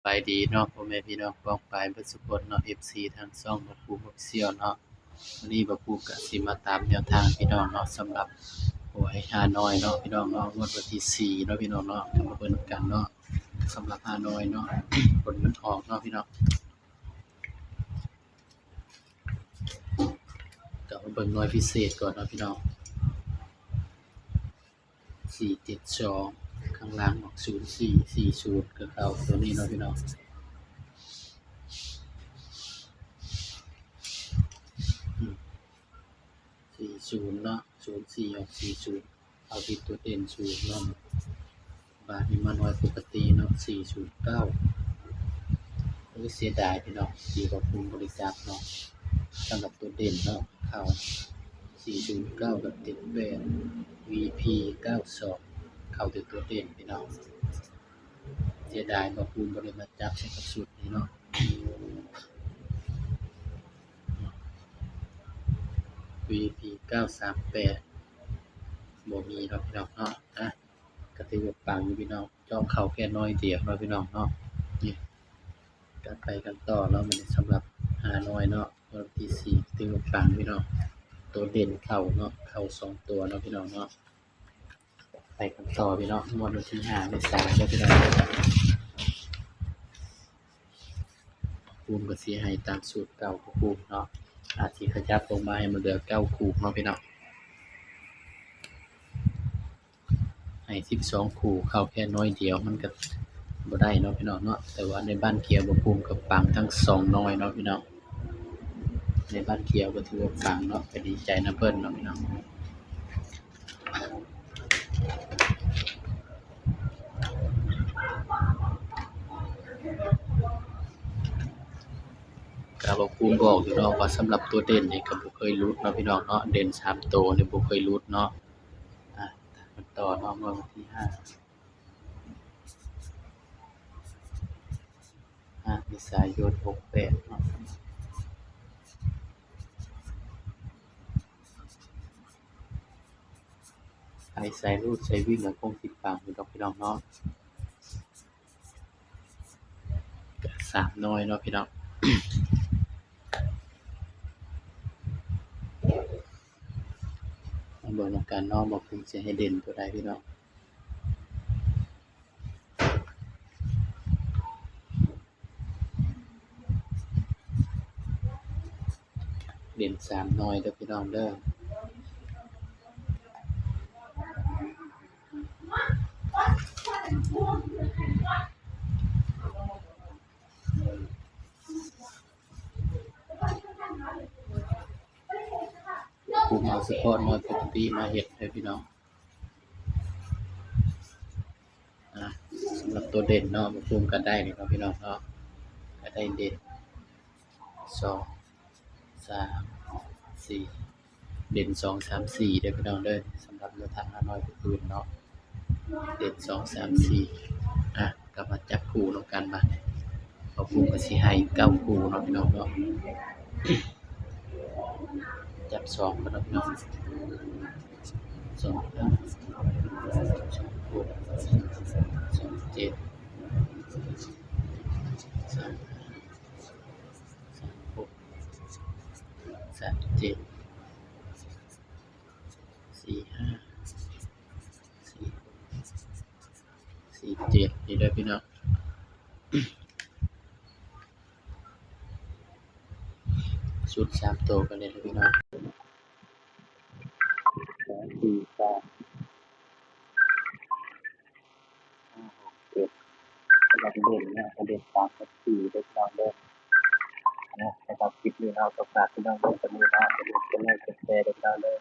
ไปดีเนาะพ่อแม่พี่น้องป้องปายเบิดซุคนเนาะ FC ทางช่องบ่ปู Official เนาะวันนี้บ่ปูก็สิมาตามแนวทางพี่น้องเนาะสำหรับหวยฮานอยเนาะพี่น้องเนาะงวดวันที่4เนาะพี่น้องเนาะก็มาเบิ่งกันเนาะสำหรับฮานอยเนาะ ผลมันออกเนาะพี่น้องก็มาเบิ่งหน่วยพิเศษก่อนเนาะพี่น้อง472ข้างล่างออก0440ก็เข้าตัวนี้เนาะพี่น้อง40เนาะ04ออก40เอาที่ตัวเด่น0เนาะบาดนี้มาหน่วยปกติเนาะ409เสียดายพี่น้องที่บ่ปูบริจาคเนาะสำหรับตัวเด่นเนาะเข้า409กับ78 VP 92เข้าถึงตัวเด่นพี่น้องเสียดายบ่ปูบ่ได้มาจับใส่กับสูตรนี้เนาะ VP 938บ่มีเนาะพี่น้องเนาะก็ถือว่าปังอยู่พี่น้องจอมเข้าแค่น้อยเดียวเนาะพี่น้องเนาะนี่ก็ไปกันต่อเนาะมื้อนี้สำหรับฮานอยเนาะวันที่4ถือว่าปังพี่น้องตัวเด่นเข้าเนาะเข้า2ตัวเนาะพี่น้องเนาะไปกันต่อพี่น้องงวดวันที่5เมษายนเนาะพี่น้องปูมก็สิให้ตามสูตรเก่าของปูมเนาะอาจสิขยับลงมาให้มันเหลือ9คู่เนาะพี่น้องให้12คู่เข้าแค่น้อยเดียวมันก็บ่ได้เนาะพี่น้องเนาะแต่ว่าในบ้านเขียวบ่ปูมก็ปังทั้ง2น้อยเนาะพี่น้องในบ้านเขียวก็ถือว่าปังเนาะก็ดีใจนำเพิ่นเนาะพี่น้องก็บ่ปูมบอกอยู่เนาะว่าสำหรับตัวเด่นนี่ก็บ่เคยหลุดเนาะพี่น้องเนาะเด่น3ตัวนี่บ่เคยหลุดเนาะตามกันต่อเนาะงวดวันที่5เมษายน68เนาะใครใส่รูดใส่วิ่งก็คงสิปังอยู่ดอกพี่น้องเนาะก็3น้อยเนาะพี่น้องมาเบิ่งนำกันเนาะว่าเพิ่นสิให้เด่นตัวใดพี่น้องเด่น3น้อยเด้อพี่น้องเด้อปูมเอาเฉพาะน้อยปกติมาเฮ็ดเด้อพี่น้องสำหรับตัวเด่นเนาะบ่ปูมก็ได้นี่เนาะพี่น้องเนาะก็ได้เด่น2 3 4เด่น2 3 4เด้อพี่น้องเด้อสำหรับแนวทางฮานอยผู้อื่นเนาะเด่น2 3 4ก็มาจับคู่นำกันบัดนี้พอปูก็สิให้9คู่เนาะพี่น้องเนาะจับ2ก่อนเนาะพี่น้อง2 5 2 6 2 7 3 6 3 7 4 5 4 4 7นี่เด้อพี่น้องชุด3ตัวกันเลยเด้อพี่น้อง2 4 3 5 6 7สำหรับเด่นเนี่ยก็เด่น3กับ4เด้อพี่น้องเด้อสำหรับคลิปนี้เนาะก็ฝากพี่น้องเบิ่งกันนี้เนาะอย่าลืมกดไลค์กดแชร์เด้อพี่น้องเด้อ